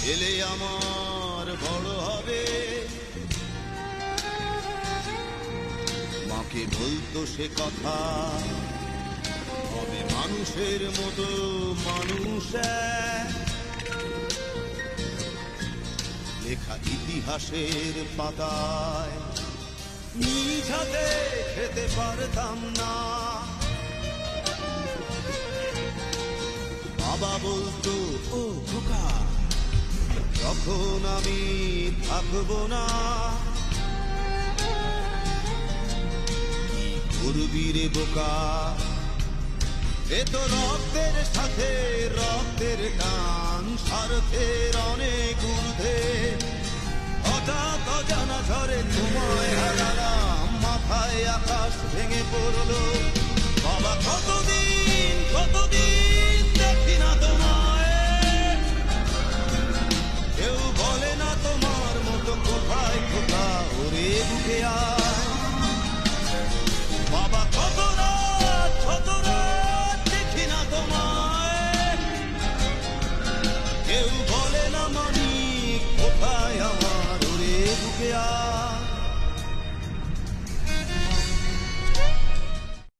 ছেলে আমার বড় হবে। মাকে বলতো সে কথা, হবে মানুষের মতো মানুষ এক। লেখা ইতিহাসের পাতায় নিজ হাতে খেতে পারতাম না। বাবা বলতো, ও খোকা, যখন আমি থাকবো না, কি করবি রে বোকা, এ তো রক্তের সাথে রক্তের টান, স্বার্থের অনেক ঊর্ধ্বে। হঠাৎ অজানা ঝড়ে তোমায় হারালাম, মাথায় আকাশ ভেঙে পড়লো। বাবা কতদিন